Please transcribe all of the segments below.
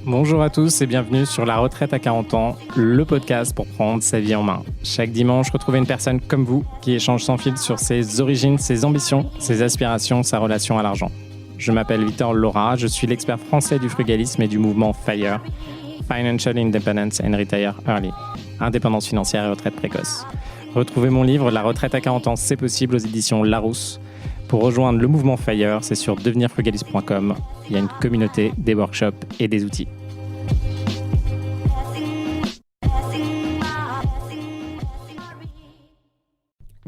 Bonjour à tous et bienvenue sur La Retraite à 40 ans, le podcast pour prendre sa vie en main. Chaque dimanche, retrouvez une personne comme vous qui échange sans fil sur ses origines, ses ambitions, ses aspirations, sa relation à l'argent. Je m'appelle Victor Laura, je suis l'expert français du frugalisme et du mouvement FIRE, Financial Independence and Retire Early, indépendance financière et retraite précoce. Retrouvez mon livre La Retraite à 40 ans, c'est possible aux éditions Larousse. Pour rejoindre le mouvement FIRE, c'est sur devenirfrugaliste.com. Il y a une communauté, des workshops et des outils.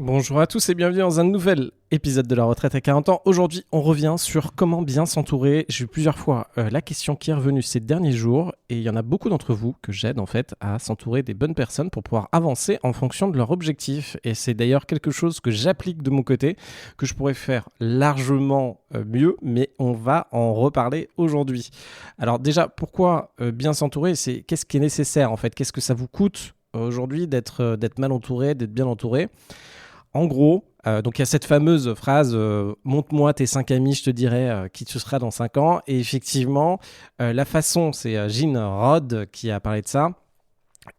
Bonjour à tous et bienvenue dans un nouvel épisode de La Retraite à 40 ans. Aujourd'hui, on revient sur comment bien s'entourer. J'ai eu plusieurs fois la question qui est revenue ces derniers jours et il y en a beaucoup d'entre vous que j'aide en fait à s'entourer des bonnes personnes pour pouvoir avancer en fonction de leur objectif. Et c'est d'ailleurs quelque chose que j'applique de mon côté, que je pourrais faire largement mieux, mais on va en reparler aujourd'hui. Alors déjà, pourquoi bien s'entourer ? C'est qu'est-ce qui est nécessaire en fait ? Qu'est-ce que ça vous coûte aujourd'hui d'être mal entouré, d'être bien entouré ? En gros, donc il y a cette fameuse phrase « Montre-moi tes 5 amis, je te dirai qui tu seras dans 5 ans ». Et effectivement, la façon, c'est Gene Rod qui a parlé de ça.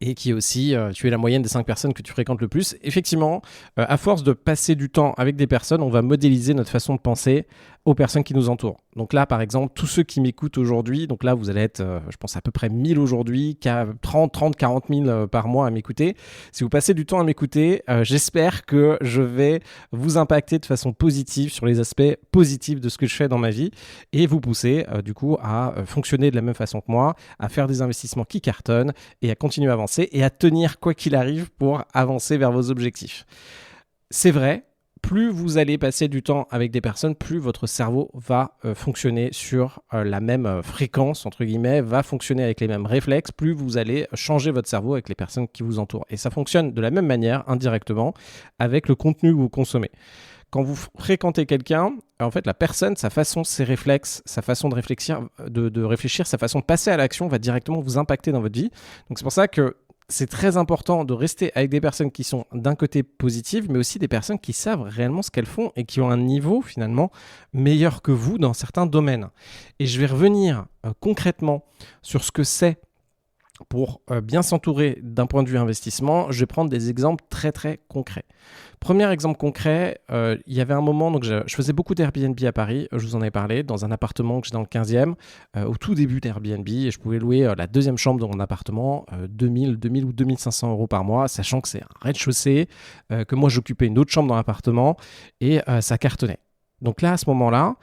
Et qui est aussi, tu es la moyenne des 5 personnes que tu fréquentes le plus. Effectivement, à force de passer du temps avec des personnes, on va modéliser notre façon de penser aux personnes qui nous entourent. Donc là, par exemple, tous ceux qui m'écoutent aujourd'hui, donc là, vous allez être, je pense, à peu près 1000 aujourd'hui, 30, 40 000 par mois à m'écouter. Si vous passez du temps à m'écouter, j'espère que je vais vous impacter de façon positive sur les aspects positifs de ce que je fais dans ma vie et vous pousser, du coup, à fonctionner de la même façon que moi, à faire des investissements qui cartonnent et à continuer à avancer et à tenir quoi qu'il arrive pour avancer vers vos objectifs. C'est vrai, plus vous allez passer du temps avec des personnes, plus votre cerveau va fonctionner sur la même fréquence, entre guillemets, va fonctionner avec les mêmes réflexes, plus vous allez changer votre cerveau avec les personnes qui vous entourent. Et ça fonctionne de la même manière, indirectement, avec le contenu que vous consommez. Quand vous fréquentez quelqu'un, en fait, la personne, sa façon, ses réflexes, sa façon de réfléchir, sa façon de passer à l'action va directement vous impacter dans votre vie. Donc, c'est pour ça que c'est très important de rester avec des personnes qui sont d'un côté positives, mais aussi des personnes qui savent réellement ce qu'elles font et qui ont un niveau finalement meilleur que vous dans certains domaines. Et je vais revenir concrètement sur ce que c'est pour bien s'entourer d'un point de vue investissement. Je vais prendre des exemples très très concrets. Premier exemple concret, il y avait un moment, donc je faisais beaucoup d'Airbnb à Paris, je vous en ai parlé, dans un appartement que j'ai dans le 15e, au tout début d'Airbnb, et je pouvais louer la deuxième chambre de mon appartement, 2000 ou 2500 euros par mois, sachant que c'est un rez-de-chaussée, que moi j'occupais une autre chambre dans l'appartement, et ça cartonnait. Donc là, à ce moment-là,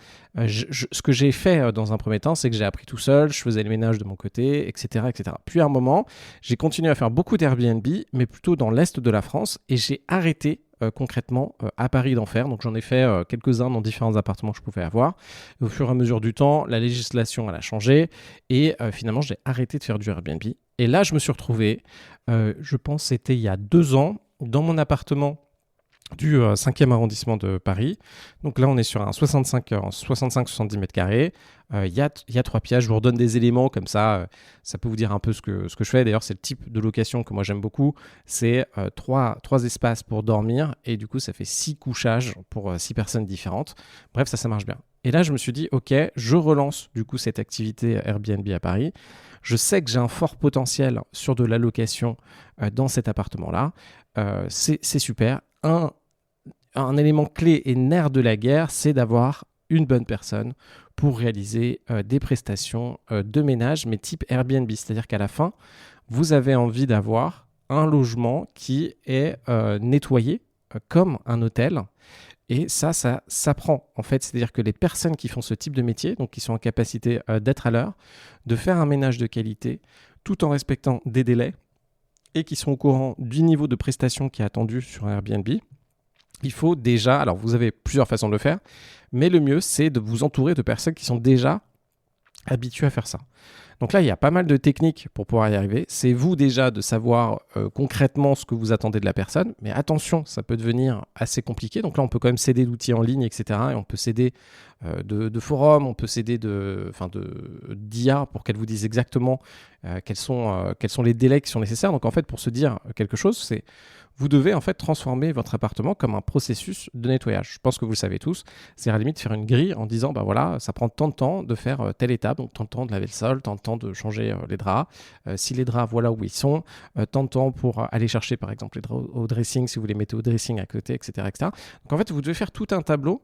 ce que j'ai fait dans un premier temps, c'est que j'ai appris tout seul, je faisais le ménage de mon côté, etc., etc. Puis à un moment, j'ai continué à faire beaucoup d'Airbnb, mais plutôt dans l'est de la France, et j'ai arrêté concrètement à Paris d'en faire. Donc j'en ai fait quelques-uns dans différents appartements que je pouvais avoir. Et au fur et à mesure du temps, la législation elle a changé, et finalement, j'ai arrêté de faire du Airbnb. Et là, je me suis retrouvé, je pense que c'était il y a 2 ans, dans mon appartement du 5e arrondissement de Paris. Donc là, on est sur un 65-70 mètres carrés. Il y a 3 pièces. Je vous redonne des éléments comme ça. Ça peut vous dire un peu ce que je fais. D'ailleurs, c'est le type de location que moi, j'aime beaucoup. C'est 3 espaces pour dormir. Et du coup, ça fait 6 couchages pour 6 personnes différentes. Bref, ça marche bien. Et là, je me suis dit, OK, je relance du coup cette activité Airbnb à Paris. Je sais que j'ai un fort potentiel sur de la location dans cet appartement-là. C'est super. Un élément clé et nerf de la guerre, c'est d'avoir une bonne personne pour réaliser des prestations de ménage, mais type Airbnb. C'est-à-dire qu'à la fin, vous avez envie d'avoir un logement qui est nettoyé comme un hôtel. Et ça s'apprend en fait. C'est-à-dire que les personnes qui font ce type de métier, donc qui sont en capacité d'être à l'heure, de faire un ménage de qualité, tout en respectant des délais, et qui sont au courant du niveau de prestation qui est attendu sur un Airbnb, il faut déjà, alors vous avez plusieurs façons de le faire, mais le mieux c'est de vous entourer de personnes qui sont déjà habituées à faire ça. Donc là, il y a pas mal de techniques pour pouvoir y arriver. C'est vous déjà de savoir concrètement ce que vous attendez de la personne. Mais attention, ça peut devenir assez compliqué. Donc là, on peut quand même s'aider d'outils en ligne, etc. Et on peut s'aider de forums, on peut s'aider d'IA pour qu'elle vous dise exactement quels sont les délais qui sont nécessaires. Donc en fait, pour se dire quelque chose, c'est vous devez en fait transformer votre appartement comme un processus de nettoyage. Je pense que vous le savez tous. C'est à la limite faire une grille en disant, bah voilà, ça prend tant de temps de faire telle étape, donc tant de temps de laver le sol, tant de temps de changer les draps. Si les draps, voilà où ils sont, tant de temps pour aller chercher par exemple les draps au dressing, si vous les mettez au dressing à côté, etc., etc. Donc en fait, vous devez faire tout un tableau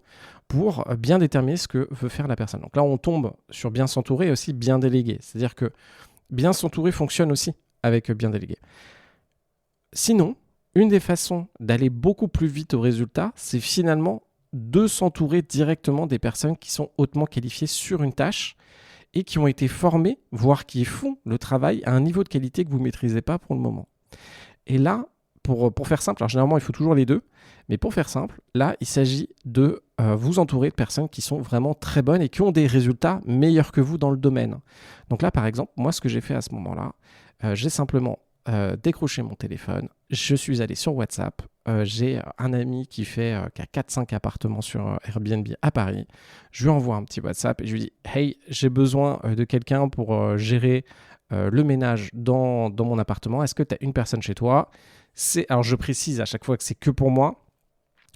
pour bien déterminer ce que veut faire la personne. Donc là, on tombe sur bien s'entourer et aussi bien déléguer. C'est-à-dire que bien s'entourer fonctionne aussi avec bien déléguer. Sinon, une des façons d'aller beaucoup plus vite au résultat, c'est finalement de s'entourer directement des personnes qui sont hautement qualifiées sur une tâche et qui ont été formées, voire qui font le travail à un niveau de qualité que vous ne maîtrisez pas pour le moment. Et là, pour faire simple, alors généralement il faut toujours les deux, mais pour faire simple, là il s'agit de vous entourer de personnes qui sont vraiment très bonnes et qui ont des résultats meilleurs que vous dans le domaine. Donc là par exemple, moi ce que j'ai fait à ce moment-là, j'ai simplement décroché mon téléphone, je suis allé sur WhatsApp, j'ai un ami qui a 4-5 appartements sur Airbnb à Paris, je lui envoie un petit WhatsApp et je lui dis « Hey, j'ai besoin de quelqu'un pour gérer le ménage dans mon appartement, est-ce que tu as une personne chez toi ?» Alors je précise à chaque fois que c'est que pour moi.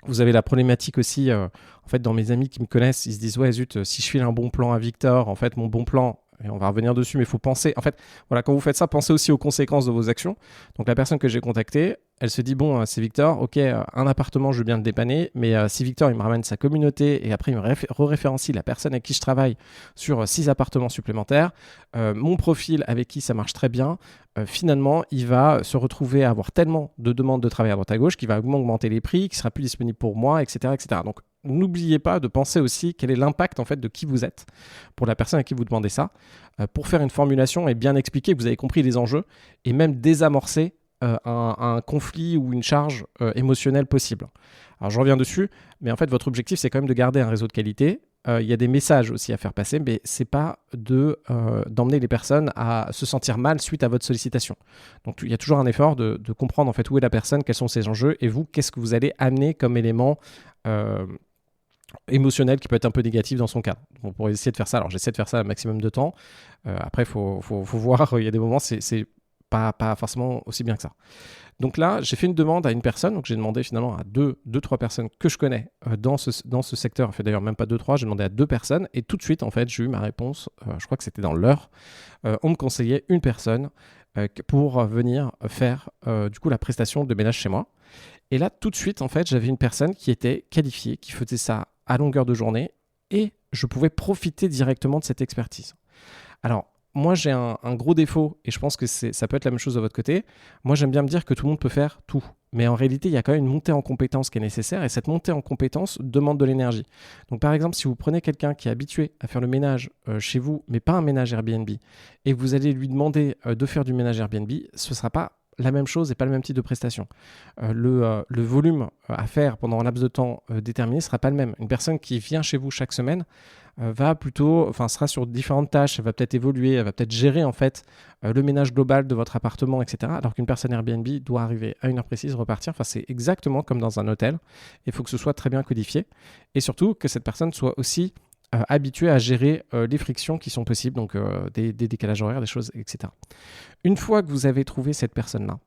Vous avez la problématique aussi, en fait, dans mes amis qui me connaissent, ils se disent « Ouais, zut, si je file un bon plan à Victor, en fait, mon bon plan, et on va revenir dessus, mais il faut penser. En fait, voilà, quand vous faites ça, pensez aussi aux conséquences de vos actions. » Donc la personne que j'ai contactée, elle se dit « Bon, c'est Victor, ok, un appartement, je veux bien le dépanner, mais si Victor, il me ramène sa communauté et après, il me re-référencie la personne avec qui je travaille sur 6 appartements supplémentaires, mon profil avec qui ça marche très bien, finalement, il va se retrouver à avoir tellement de demandes de travail à droite à gauche qu'il va augmenter les prix, qu'il sera plus disponible pour moi, etc., etc. » Donc, n'oubliez pas de penser aussi quel est l'impact en fait de qui vous êtes pour la personne à qui vous demandez ça, pour faire une formulation et bien expliquer que vous avez compris les enjeux et même désamorcer un conflit ou une charge émotionnelle possible. Alors je reviens dessus, mais en fait votre objectif c'est quand même de garder un réseau de qualité. Il y a des messages aussi à faire passer, mais c'est pas d'emmener les personnes à se sentir mal suite à votre sollicitation. Donc il y a toujours un effort de comprendre en fait où est la personne, quels sont ses enjeux et vous, qu'est-ce que vous allez amener comme élément émotionnel qui peut être un peu négatif dans son cadre. On pourrait essayer de faire ça. Alors j'essaie de faire ça un maximum de temps. Après, il faut voir, il y a des moments, c'est pas forcément aussi bien que ça. Donc là, j'ai fait une demande à une personne. Donc j'ai demandé finalement à 2-3 personnes que je connais dans ce secteur. En fait, d'ailleurs, même pas 2-3, j'ai demandé à 2 personnes. Et tout de suite, en fait, j'ai eu ma réponse. Je crois que c'était dans l'heure. On me conseillait une personne pour venir faire du coup la prestation de ménage chez moi. Et là, tout de suite, en fait, j'avais une personne qui était qualifiée, qui faisait ça à longueur de journée et je pouvais profiter directement de cette expertise. Alors, moi, j'ai un gros défaut et je pense que ça peut être la même chose de votre côté. Moi, j'aime bien me dire que tout le monde peut faire tout. Mais en réalité, il y a quand même une montée en compétence qui est nécessaire et cette montée en compétence demande de l'énergie. Donc, par exemple, si vous prenez quelqu'un qui est habitué à faire le ménage chez vous, mais pas un ménage Airbnb, et que vous allez lui demander de faire du ménage Airbnb, ce ne sera pas la même chose et pas le même type de prestation. Le volume à faire pendant un laps de temps déterminé ne sera pas le même. Une personne qui vient chez vous chaque semaine sera sur différentes tâches, elle va peut-être évoluer, elle va peut-être gérer en fait le ménage global de votre appartement, etc. Alors qu'une personne Airbnb doit arriver à une heure précise, repartir. Enfin, c'est exactement comme dans un hôtel. Il faut que ce soit très bien codifié et surtout que cette personne soit aussi habitué à gérer les frictions qui sont possibles, donc des décalages horaires, des choses, etc. Une fois que vous avez trouvé cette personne-là,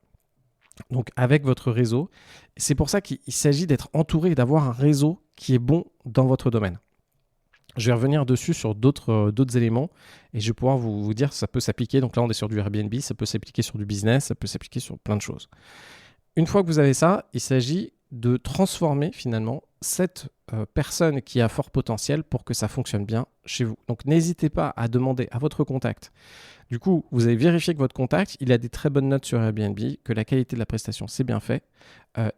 donc avec votre réseau, c'est pour ça qu'il s'agit d'être entouré et d'avoir un réseau qui est bon dans votre domaine. Je vais revenir dessus sur d'autres éléments et je vais pouvoir vous dire que ça peut s'appliquer. Donc là, on est sur du Airbnb, ça peut s'appliquer sur du business, ça peut s'appliquer sur plein de choses. Une fois que vous avez ça, il s'agit de transformer finalement cette personne qui a fort potentiel pour que ça fonctionne bien chez vous. Donc n'hésitez pas à demander à votre contact. Du coup, vous avez vérifié que votre contact, il a des très bonnes notes sur Airbnb, que la qualité de la prestation, c'est bien fait.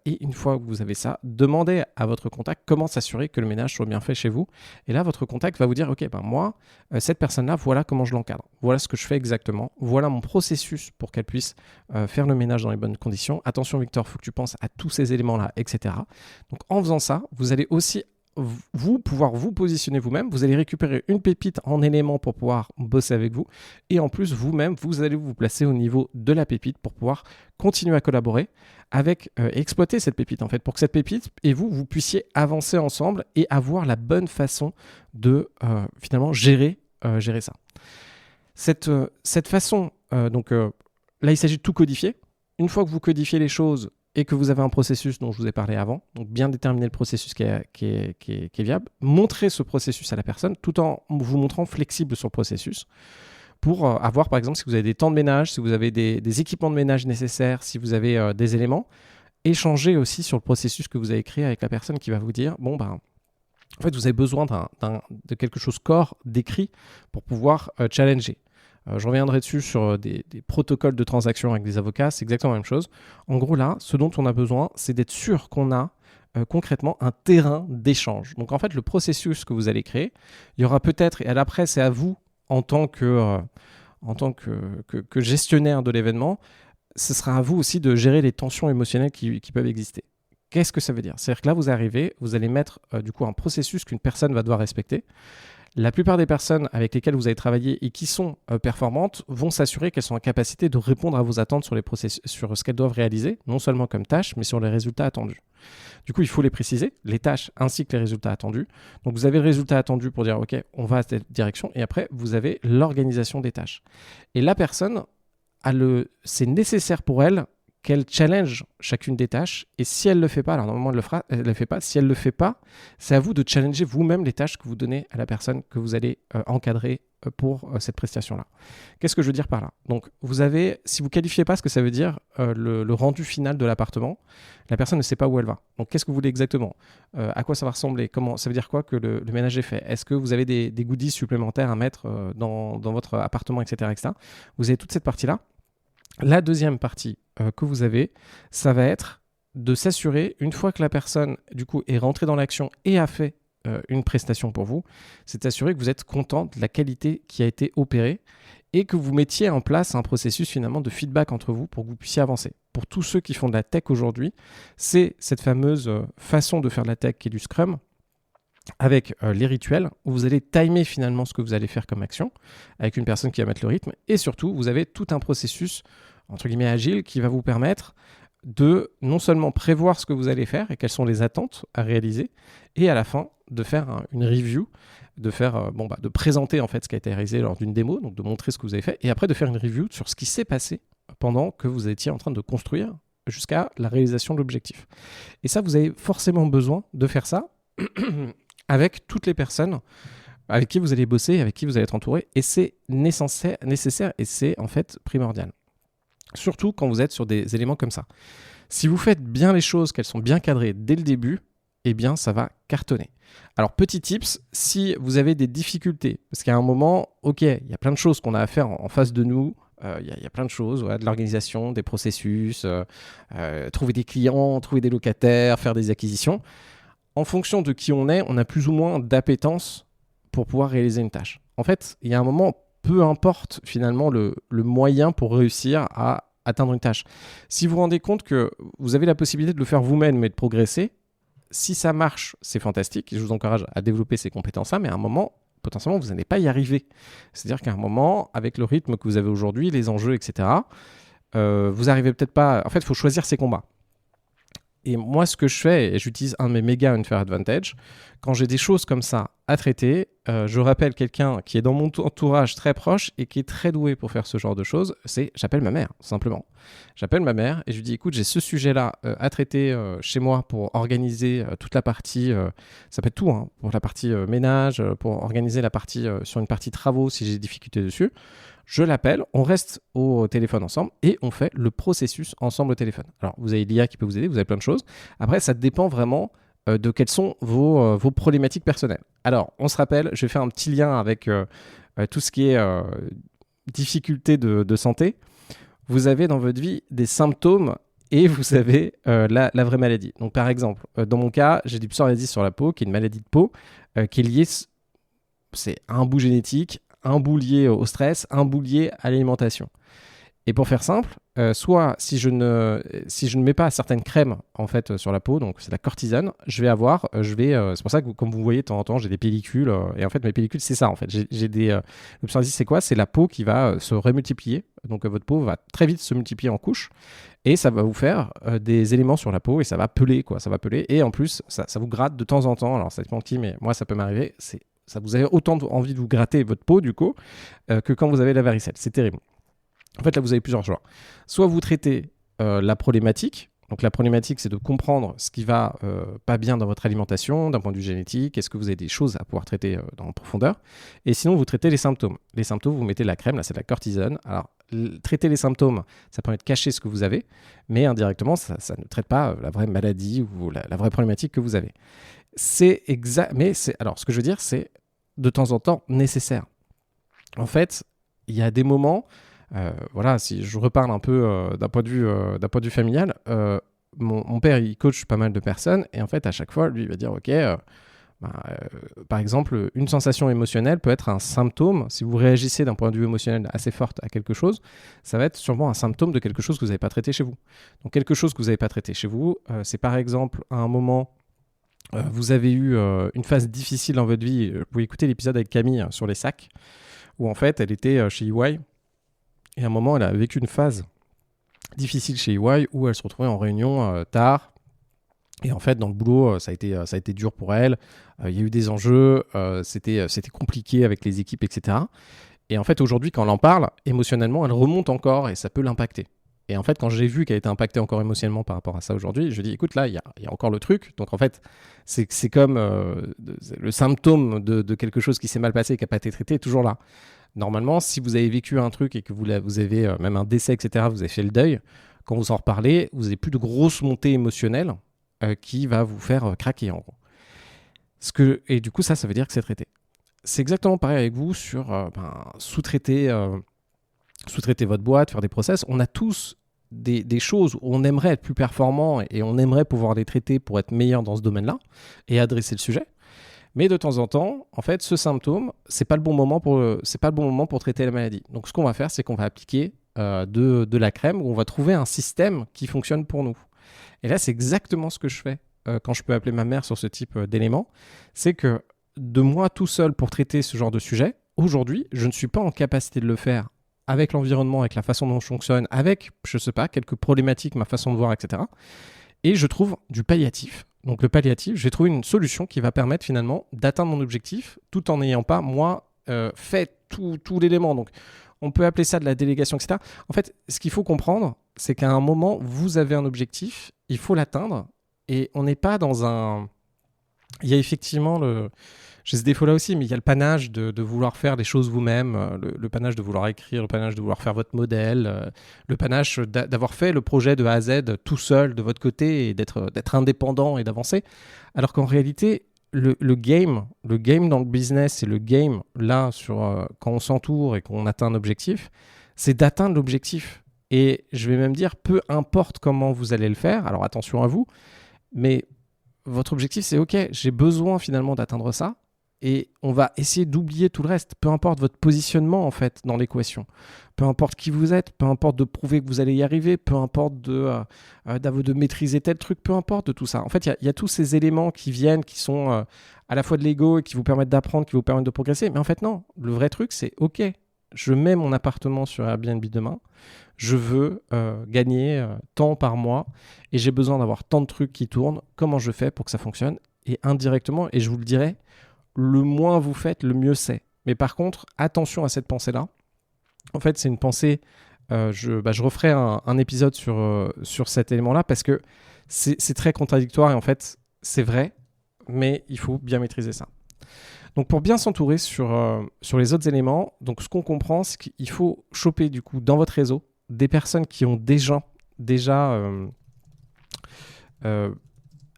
Et une fois que vous avez ça, demandez à votre contact comment s'assurer que le ménage soit bien fait chez vous. Et là, votre contact va vous dire, OK, moi, cette personne-là, voilà comment je l'encadre. Voilà ce que je fais exactement. Voilà mon processus pour qu'elle puisse faire le ménage dans les bonnes conditions. Attention, Victor, il faut que tu penses à tous ces éléments-là, etc. Donc, en faisant ça, vous allez aussi vous pouvoir vous positionner vous-même. Vous allez récupérer une pépite en élément pour pouvoir bosser avec vous. Et en plus, vous-même, vous allez vous placer au niveau de la pépite pour pouvoir continuer à collaborer avec, exploiter cette pépite, en fait, pour que cette pépite et vous puissiez avancer ensemble et avoir la bonne façon de finalement gérer ça. Cette façon, là, il s'agit de tout codifier. Une fois que vous codifiez les choses et que vous avez un processus dont je vous ai parlé avant, donc bien déterminer le processus qui est viable, montrez ce processus à la personne tout en vous montrant flexible sur le processus pour avoir, par exemple, si vous avez des temps de ménage, si vous avez des équipements de ménage nécessaires, si vous avez des éléments, échangez aussi sur le processus que vous avez créé avec la personne qui va vous dire, en fait, vous avez besoin de quelque chose core, d'écrit, pour pouvoir challenger. Je reviendrai dessus sur des protocoles de transaction avec des avocats, c'est exactement la même chose. En gros, là, ce dont on a besoin, c'est d'être sûr qu'on a concrètement un terrain d'échange. Donc, en fait, le processus que vous allez créer, il y aura peut-être, et après, c'est à vous, en tant que gestionnaire de l'événement, ce sera à vous aussi de gérer les tensions émotionnelles qui peuvent exister. Qu'est-ce que ça veut dire ? C'est-à-dire que là, vous arrivez, vous allez mettre un processus qu'une personne va devoir respecter. La plupart des personnes avec lesquelles vous avez travaillé et qui sont performantes vont s'assurer qu'elles sont en capacité de répondre à vos attentes sur ce qu'elles doivent réaliser, non seulement comme tâches, mais sur les résultats attendus. Du coup, il faut les préciser, les tâches ainsi que les résultats attendus. Donc, vous avez le résultat attendu pour dire, OK, on va à cette direction. Et après, vous avez l'organisation des tâches. Et la personne, c'est nécessaire pour elle qu'elle challenge chacune des tâches. Et si elle ne le fait pas, alors normalement elle ne le fait pas. Si elle ne le fait pas, c'est à vous de challenger vous-même les tâches que vous donnez à la personne que vous allez encadrer pour cette prestation-là. Qu'est-ce que je veux dire par là ? Donc, si vous ne qualifiez pas ce que ça veut dire, le rendu final de l'appartement, la personne ne sait pas où elle va. Donc, qu'est-ce que vous voulez exactement ? À quoi ça va ressembler ? Ça veut dire quoi que le ménage est fait ? Est-ce que vous avez des goodies supplémentaires à mettre dans votre appartement, etc., etc. Vous avez toute cette partie-là. La deuxième partie que vous avez, ça va être de s'assurer, une fois que la personne du coup est rentrée dans l'action et a fait une prestation pour vous, c'est d'assurer que vous êtes content de la qualité qui a été opérée et que vous mettiez en place un processus finalement de feedback entre vous pour que vous puissiez avancer. Pour tous ceux qui font de la tech aujourd'hui, c'est cette fameuse façon de faire de la tech qui est du Scrum, avec les rituels où vous allez timer finalement ce que vous allez faire comme action avec une personne qui va mettre le rythme et surtout vous avez tout un processus entre guillemets agile qui va vous permettre de non seulement prévoir ce que vous allez faire et quelles sont les attentes à réaliser et à la fin de faire une review, de présenter en fait ce qui a été réalisé lors d'une démo, donc de montrer ce que vous avez fait et après de faire une review sur ce qui s'est passé pendant que vous étiez en train de construire jusqu'à la réalisation de l'objectif. Et ça, vous avez forcément besoin de faire ça avec toutes les personnes avec qui vous allez bosser, avec qui vous allez être entouré. Et c'est nécessaire et c'est en fait primordial. Surtout quand vous êtes sur des éléments comme ça. Si vous faites bien les choses, qu'elles sont bien cadrées dès le début, eh bien ça va cartonner. Alors petit tips, si vous avez des difficultés, parce qu'à un moment, ok, il y a plein de choses qu'on a à faire en face de nous, il y a plein de choses, de l'organisation, des processus, trouver des clients, trouver des locataires, faire des acquisitions. En fonction de qui on est, on a plus ou moins d'appétence pour pouvoir réaliser une tâche. En fait, il y a un moment, peu importe finalement le moyen pour réussir à atteindre une tâche. Si vous vous rendez compte que vous avez la possibilité de le faire vous-même et de progresser, si ça marche, c'est fantastique. Je vous encourage à développer ces compétences-là, mais à un moment, potentiellement, vous n'allez pas y arriver. C'est-à-dire qu'à un moment, avec le rythme que vous avez aujourd'hui, les enjeux, etc., vous n'arrivez peut-être pas... En fait, il faut choisir ses combats. Et moi, ce que je fais, et j'utilise un de mes méga Unfair Advantage, quand j'ai des choses comme ça à traiter, je rappelle quelqu'un qui est dans mon entourage très proche et qui est très doué pour faire ce genre de choses, j'appelle ma mère, simplement. J'appelle ma mère et je lui dis, écoute, j'ai ce sujet-là à traiter chez moi pour organiser toute la partie, ça peut être tout, hein, pour la partie ménage, pour organiser la partie sur une partie travaux si j'ai des difficultés dessus. Je l'appelle, on reste au téléphone ensemble et on fait le processus ensemble au téléphone. Alors, vous avez l'IA qui peut vous aider, vous avez plein de choses. Après, ça dépend vraiment de quelles sont vos problématiques personnelles. Alors, on se rappelle, je vais faire un petit lien avec tout ce qui est difficulté de santé. Vous avez dans votre vie des symptômes et vous avez la vraie maladie. Donc, par exemple, dans mon cas, j'ai du psoriasis sur la peau, qui est une maladie de peau, qui est liée, c'est un bout génétique, un bout lié au stress, un bout lié à l'alimentation. Et pour faire simple, soit si je ne mets pas certaines crèmes en fait sur la peau, donc c'est la cortisone, c'est pour ça que comme vous voyez de temps en temps j'ai des pellicules et en fait mes pellicules c'est ça en fait. J'ai des le psoriasis c'est quoi? C'est la peau qui va se remultiplier, donc votre peau va très vite se multiplier en couches et ça va vous faire des éléments sur la peau et ça va peler quoi, ça va peler et en plus ça vous gratte de temps en temps. Alors ça dépend de qui, mais moi ça peut m'arriver. Ça vous avez autant envie de vous gratter votre peau du coup que quand vous avez la varicelle. C'est terrible. En fait, là, vous avez plusieurs choix. Soit vous traitez la problématique. Donc, la problématique, c'est de comprendre ce qui va pas bien dans votre alimentation, d'un point de vue génétique. Est-ce que vous avez des choses à pouvoir traiter en profondeur? Et sinon, vous traitez les symptômes. Les symptômes, vous mettez de la crème. Là, c'est de la cortisone. Alors, traiter les symptômes, ça permet de cacher ce que vous avez. Mais indirectement, ça ne traite pas la vraie maladie ou la vraie problématique que vous avez. C'est exact. Mais alors, ce que je veux dire, c'est de temps en temps nécessaire. En fait, il y a des moments... voilà, si je reparle un peu d'un point de vue familial, mon père, il coach pas mal de personnes et en fait, à chaque fois, lui, il va dire, OK, par exemple, une sensation émotionnelle peut être un symptôme. Si vous réagissez d'un point de vue émotionnel assez fort à quelque chose, ça va être sûrement un symptôme de quelque chose que vous n'avez pas traité chez vous. Donc, quelque chose que vous n'avez pas traité chez vous, c'est par exemple, à un moment, vous avez eu une phase difficile dans votre vie. Vous pouvez écouter l'épisode avec Camille sur les sacs, où en fait, elle était chez EY. Et à un moment, elle a vécu une phase difficile chez EY où elle se retrouvait en réunion tard. Et en fait, dans le boulot, ça a été dur pour elle. Il y a eu des enjeux, c'était compliqué avec les équipes, etc. Et en fait, aujourd'hui, quand elle en parle, émotionnellement, elle remonte encore et ça peut l'impacter. Et en fait, quand j'ai vu qu'elle était impactée encore émotionnellement par rapport à ça aujourd'hui, je lui ai dit, écoute, là, il y a encore le truc. Donc en fait, c'est comme le symptôme de quelque chose qui s'est mal passé et qui n'a pas été traité, est toujours là. Normalement, si vous avez vécu un truc et que vous avez même un décès, etc., vous avez fait le deuil, quand vous en reparlez, vous n'avez plus de grosses montées émotionnelles qui va vous faire craquer en gros. Et du coup, ça veut dire que c'est traité. C'est exactement pareil avec vous sur sous-traiter votre boîte, faire des process. On a tous des choses où on aimerait être plus performant et on aimerait pouvoir les traiter pour être meilleur dans ce domaine-là et adresser le sujet. Mais de temps en temps, en fait, ce symptôme, c'est pas le bon moment pour traiter la maladie. Donc, ce qu'on va faire, c'est qu'on va appliquer de la crème où on va trouver un système qui fonctionne pour nous. Et là, c'est exactement ce que je fais quand je peux appeler ma mère sur ce type d'éléments. C'est que de moi tout seul pour traiter ce genre de sujet, aujourd'hui, je ne suis pas en capacité de le faire avec l'environnement, avec la façon dont je fonctionne, avec, je sais pas, quelques problématiques, ma façon de voir, etc. Et je trouve du palliatif. Donc le palliatif, j'ai trouvé une solution qui va permettre finalement d'atteindre mon objectif tout en n'ayant pas, moi, fait tout l'élément. Donc on peut appeler ça de la délégation, etc. En fait, ce qu'il faut comprendre, c'est qu'à un moment, vous avez un objectif, il faut l'atteindre et on n'est pas dans un... Il y a effectivement j'ai ce défaut-là aussi, mais il y a le panache de vouloir faire les choses vous-même, le panache de vouloir écrire, le panache de vouloir faire votre modèle, le panache d'avoir fait le projet de A à Z tout seul de votre côté et d'être indépendant et d'avancer. Alors qu'en réalité, le game dans le business et le game là, quand on s'entoure et qu'on atteint un objectif, c'est d'atteindre l'objectif. Et je vais même dire, peu importe comment vous allez le faire, alors attention à vous, mais votre objectif, c'est OK, j'ai besoin finalement d'atteindre ça. Et on va essayer d'oublier tout le reste, peu importe votre positionnement en fait dans l'équation, peu importe qui vous êtes, peu importe de prouver que vous allez y arriver, peu importe de maîtriser tel truc, peu importe de tout ça. En fait, il y a tous ces éléments qui viennent, qui sont à la fois de l'ego et qui vous permettent d'apprendre, qui vous permettent de progresser. Mais en fait, non, le vrai truc, c'est OK, je mets mon appartement sur Airbnb demain, je veux gagner tant par mois et j'ai besoin d'avoir tant de trucs qui tournent. Comment je fais pour que ça fonctionne? Et indirectement, et je vous le dirai, le moins vous faites, le mieux c'est. Mais par contre, attention à cette pensée-là. En fait, c'est une pensée... je referai un épisode sur cet élément-là parce que c'est très contradictoire et en fait, c'est vrai, mais il faut bien maîtriser ça. Donc, pour bien s'entourer sur les autres éléments, donc ce qu'on comprend, c'est qu'il faut choper du coup dans votre réseau des personnes qui ont déjà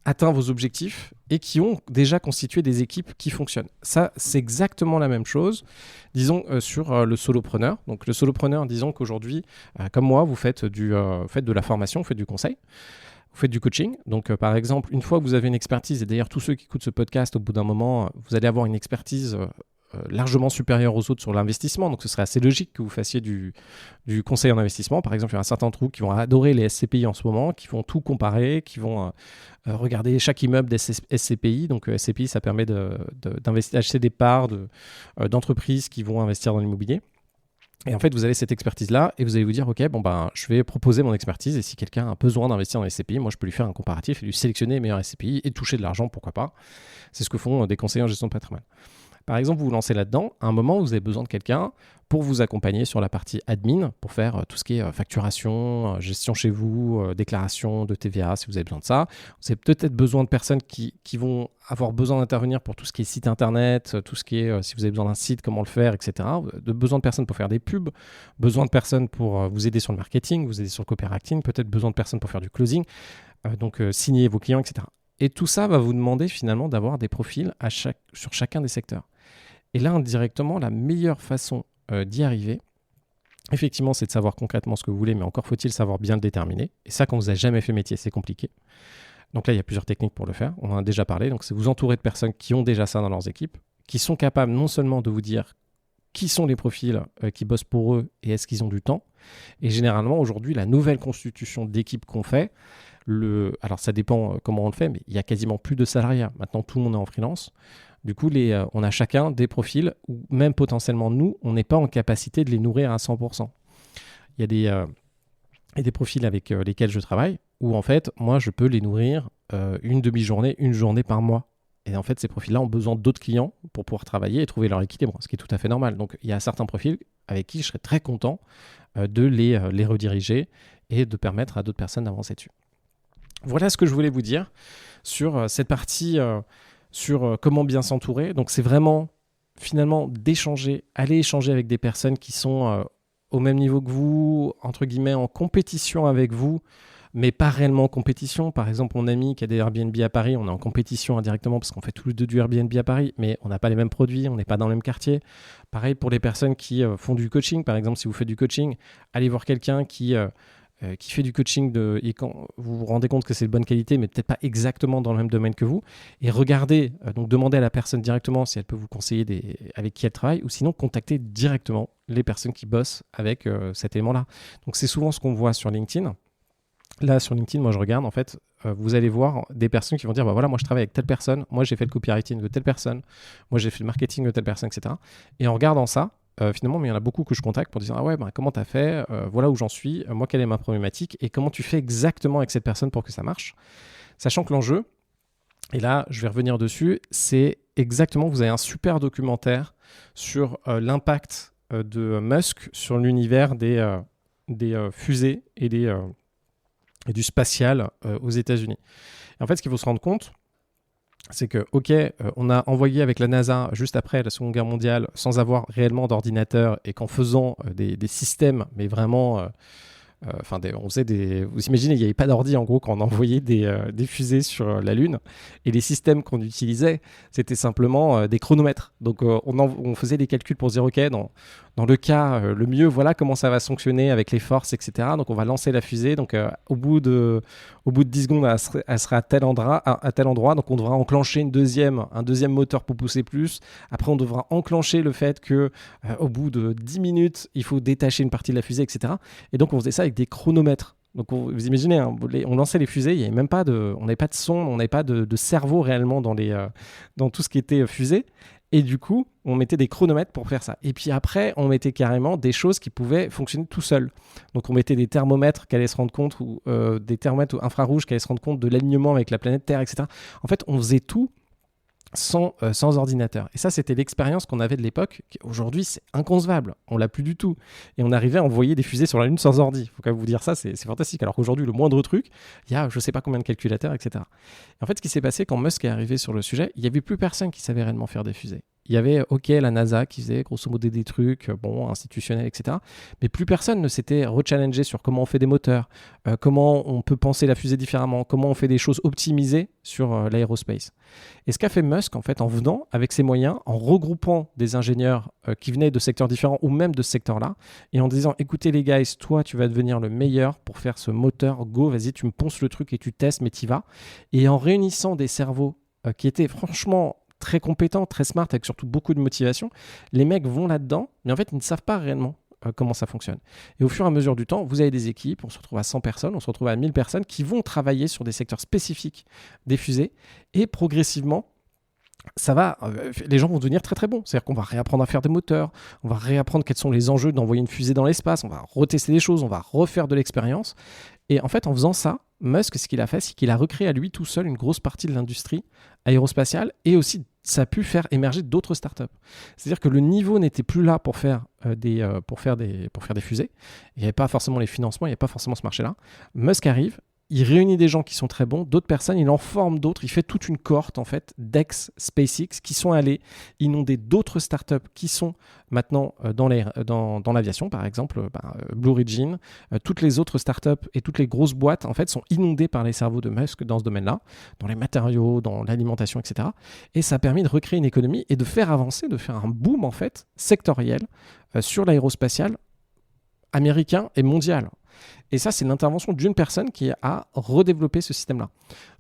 atteint vos objectifs et qui ont déjà constitué des équipes qui fonctionnent. Ça, c'est exactement la même chose, disons, sur le solopreneur. Donc, le solopreneur, disons qu'aujourd'hui, comme moi, vous faites de la formation, vous faites du conseil, vous faites du coaching. Donc, par exemple, une fois que vous avez une expertise, et d'ailleurs, tous ceux qui écoutent ce podcast, au bout d'un moment, vous allez avoir une expertise largement supérieurs aux autres sur l'investissement. Donc, ce serait assez logique que vous fassiez du conseil en investissement. Par exemple, il y a un certain trou qui vont adorer les SCPI en ce moment, qui vont tout comparer, qui vont regarder chaque immeuble des SCPI. Donc, SCPI, ça permet d'acheter des parts d'entreprises qui vont investir dans l'immobilier. Et en fait, vous avez cette expertise-là et vous allez vous dire, OK, je vais proposer mon expertise et si quelqu'un a besoin d'investir dans les SCPI, moi, je peux lui faire un comparatif et lui sélectionner les meilleurs SCPI et toucher de l'argent, pourquoi pas. C'est ce que font des conseillers en gestion de patrimoine. Par exemple, vous vous lancez là-dedans, à un moment, vous avez besoin de quelqu'un pour vous accompagner sur la partie admin, pour faire tout ce qui est facturation, gestion chez vous, déclaration de TVA, si vous avez besoin de ça. Vous avez peut-être besoin de personnes qui vont avoir besoin d'intervenir pour tout ce qui est site internet, tout ce qui est, si vous avez besoin d'un site, comment le faire, etc. Besoin de personnes pour faire des pubs, besoin de personnes pour vous aider sur le marketing, vous aider sur le copywriting, peut-être besoin de personnes pour faire du closing, donc signer vos clients, etc. Et tout ça va vous demander finalement d'avoir des profils sur chacun des secteurs. Et là, indirectement, la meilleure façon d'y arriver, effectivement, c'est de savoir concrètement ce que vous voulez, mais encore faut-il savoir bien le déterminer. Et ça, quand vous n'avez jamais fait métier, c'est compliqué. Donc là, il y a plusieurs techniques pour le faire. On en a déjà parlé. Donc, c'est vous entourer de personnes qui ont déjà ça dans leurs équipes, qui sont capables non seulement de vous dire qui sont les profils qui bossent pour eux et est-ce qu'ils ont du temps. Et généralement, aujourd'hui, la nouvelle constitution d'équipe qu'on fait, alors ça dépend comment on le fait, mais il y a quasiment plus de salariats. Maintenant, tout le monde est en freelance. Du coup, on a chacun des profils où même potentiellement nous, on n'est pas en capacité de les nourrir à 100%. Il y a des profils avec lesquels je travaille où en fait, moi, je peux les nourrir une demi-journée, une journée par mois. Et en fait, ces profils-là ont besoin d'autres clients pour pouvoir travailler et trouver leur équilibre, ce qui est tout à fait normal. Donc, il y a certains profils avec qui je serais très content de les rediriger et de permettre à d'autres personnes d'avancer dessus. Voilà ce que je voulais vous dire sur cette partie... sur comment bien s'entourer. Donc, c'est vraiment, finalement, aller échanger avec des personnes qui sont au même niveau que vous, entre guillemets, en compétition avec vous, mais pas réellement en compétition. Par exemple, mon ami qui a des Airbnb à Paris, on est en compétition indirectement parce qu'on fait tous les deux du Airbnb à Paris, mais on n'a pas les mêmes produits, on n'est pas dans le même quartier. Pareil pour les personnes qui font du coaching. Par exemple, si vous faites du coaching, allez voir quelqu'un qui fait du coaching et quand vous vous rendez compte que c'est de bonne qualité, mais peut-être pas exactement dans le même domaine que vous, et regardez, donc demandez à la personne directement si elle peut vous conseiller avec qui elle travaille, ou sinon contactez directement les personnes qui bossent avec cet élément-là. Donc c'est souvent ce qu'on voit sur LinkedIn. Là, sur LinkedIn, moi je regarde, en fait, vous allez voir des personnes qui vont dire, voilà, moi je travaille avec telle personne, moi j'ai fait le copywriting de telle personne, moi j'ai fait le marketing de telle personne, etc. Et en regardant ça, finalement, mais il y en a beaucoup que je contacte pour dire comment t'as fait, voilà où j'en suis, moi quelle est ma problématique et comment tu fais exactement avec cette personne pour que ça marche. Sachant que l'enjeu, et là je vais revenir dessus, c'est exactement, vous avez un super documentaire sur l'impact de Musk sur l'univers des fusées et du spatial aux États-Unis. Et en fait, ce qu'il faut se rendre compte, c'est que, on a envoyé avec la NASA juste après la Seconde Guerre mondiale sans avoir réellement d'ordinateur et qu'en faisant des systèmes, mais vraiment, on faisait vous imaginez, il n'y avait pas d'ordi en gros quand on envoyait des fusées sur la Lune et les systèmes qu'on utilisait, c'était simplement des chronomètres. Donc on faisait des calculs pour dire, dans le cas le mieux, voilà comment ça va fonctionner avec les forces, etc. Donc on va lancer la fusée. Donc au bout de 10 secondes, elle sera à tel endroit. Donc on devra enclencher un deuxième moteur pour pousser plus. Après, on devra enclencher le fait que au bout de 10 minutes, il faut détacher une partie de la fusée, etc. Et donc on faisait ça avec des chronomètres. Donc vous imaginez, on lançait les fusées, il y avait même pas on n'avait pas de son, on n'avait pas de cerveau réellement dans tout ce qui était fusée. Et du coup, on mettait des chronomètres pour faire ça. Et puis après, on mettait carrément des choses qui pouvaient fonctionner tout seul. Donc on mettait des thermomètres qui allaient se rendre compte, ou des thermomètres infrarouges qui allaient se rendre compte de l'alignement avec la planète Terre, etc. En fait, on faisait tout sans ordinateur. Et ça, c'était l'expérience qu'on avait de l'époque. Aujourd'hui, c'est inconcevable. On l'a plus du tout. Et on arrivait à envoyer des fusées sur la Lune sans ordi. Il faut quand même vous dire ça, c'est fantastique. Alors qu'aujourd'hui, le moindre truc, il y a je ne sais pas combien de calculateurs, etc. Et en fait, ce qui s'est passé quand Musk est arrivé sur le sujet, il n'y avait plus personne qui savait réellement faire des fusées. Il y avait, la NASA qui faisait grosso modo des trucs, institutionnels, etc. Mais plus personne ne s'était rechallengé sur comment on fait des moteurs, comment on peut penser la fusée différemment, comment on fait des choses optimisées sur l'aérospace. Et ce qu'a fait Musk, en fait, en venant avec ses moyens, en regroupant des ingénieurs qui venaient de secteurs différents ou même de ce secteur-là, et en disant, écoutez les guys, toi, tu vas devenir le meilleur pour faire ce moteur, go, vas-y, tu me ponces le truc et tu testes, mais t'y vas. Et en réunissant des cerveaux qui étaient franchement très compétents, très smart, avec surtout beaucoup de motivation. Les mecs vont là-dedans, mais en fait, ils ne savent pas réellement comment ça fonctionne. Et au fur et à mesure du temps, vous avez des équipes, on se retrouve à 100 personnes, on se retrouve à 1000 personnes qui vont travailler sur des secteurs spécifiques des fusées et progressivement, les gens vont devenir très très bons. C'est-à-dire qu'on va réapprendre à faire des moteurs, on va réapprendre quels sont les enjeux d'envoyer une fusée dans l'espace, on va retester des choses, on va refaire de l'expérience. Et en fait, en faisant ça, Musk, ce qu'il a fait, c'est qu'il a recréé à lui tout seul une grosse partie de l'industrie aérospatiale et aussi ça a pu faire émerger d'autres startups. C'est-à-dire que le niveau n'était plus là pour faire des fusées. Il n'y avait pas forcément les financements, il n'y avait pas forcément ce marché-là. Musk arrive, il réunit des gens qui sont très bons, d'autres personnes, il en forme d'autres, il fait toute une cohorte en fait d'ex-SpaceX qui sont allés inonder d'autres startups qui sont maintenant dans l'aviation, par exemple Blue Origin, toutes les autres startups et toutes les grosses boîtes en fait sont inondées par les cerveaux de Musk dans ce domaine-là, dans les matériaux, dans l'alimentation, etc. Et ça a permis de recréer une économie et de faire avancer, de faire un boom en fait sectoriel sur l'aérospatial américain et mondial. Et ça, c'est l'intervention d'une personne qui a redéveloppé ce système-là.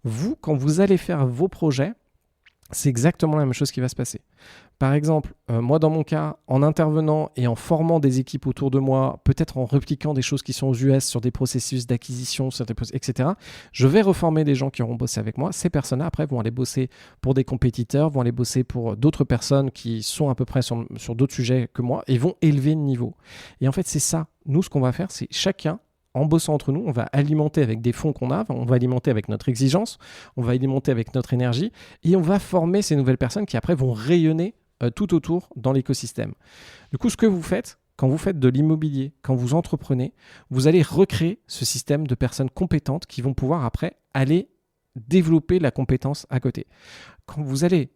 Vous, quand vous allez faire vos projets, c'est exactement la même chose qui va se passer. Par exemple, moi dans mon cas, en intervenant et en formant des équipes autour de moi, peut-être en répliquant des choses qui sont aux US sur des processus d'acquisition, etc., je vais reformer des gens qui auront bossé avec moi. Ces personnes-là, après, vont aller bosser pour des compétiteurs, vont aller bosser pour d'autres personnes qui sont à peu près sur d'autres sujets que moi et vont élever le niveau. Et en fait, c'est ça. Nous, ce qu'on va faire, c'est chacun, en bossant entre nous, on va alimenter avec des fonds qu'on a, on va alimenter avec notre exigence, on va alimenter avec notre énergie et on va former ces nouvelles personnes qui après vont rayonner tout autour dans l'écosystème. Du coup, ce que vous faites, quand vous faites de l'immobilier, quand vous entreprenez, vous allez recréer ce système de personnes compétentes qui vont pouvoir après aller développer la compétence à côté. Quand vous allez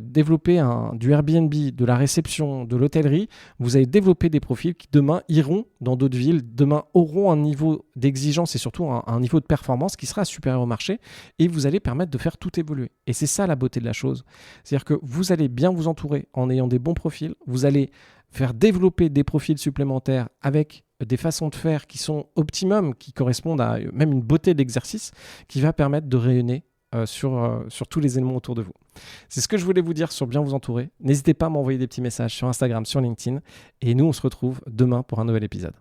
développer du Airbnb, de la réception, de l'hôtellerie, vous allez développer des profils qui demain iront dans d'autres villes, demain auront un niveau d'exigence et surtout un niveau de performance qui sera supérieur au marché et vous allez permettre de faire tout évoluer. Et c'est ça la beauté de la chose. C'est-à-dire que vous allez bien vous entourer en ayant des bons profils, vous allez faire développer des profils supplémentaires avec des façons de faire qui sont optimum, qui correspondent à même une beauté d'exercice qui va permettre de rayonner sur tous les éléments autour de vous. C'est ce que je voulais vous dire sur bien vous entourer. N'hésitez pas à m'envoyer des petits messages sur Instagram, sur LinkedIn. Et nous, on se retrouve demain pour un nouvel épisode.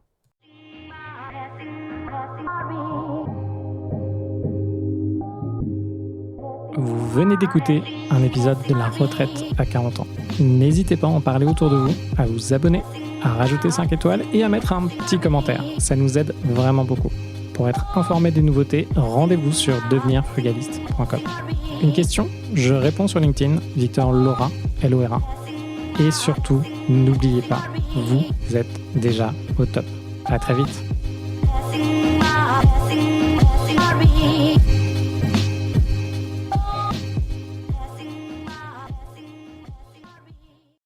Vous venez d'écouter un épisode de La Retraite à 40 ans. N'hésitez pas à en parler autour de vous, à vous abonner, à rajouter 5 étoiles et à mettre un petit commentaire. Ça nous aide vraiment beaucoup. Pour être informé des nouveautés, rendez-vous sur devenirfrugaliste.com. Une question, je réponds sur LinkedIn, Victor Lora, Lora. Et surtout, n'oubliez pas, vous êtes déjà au top. À très vite.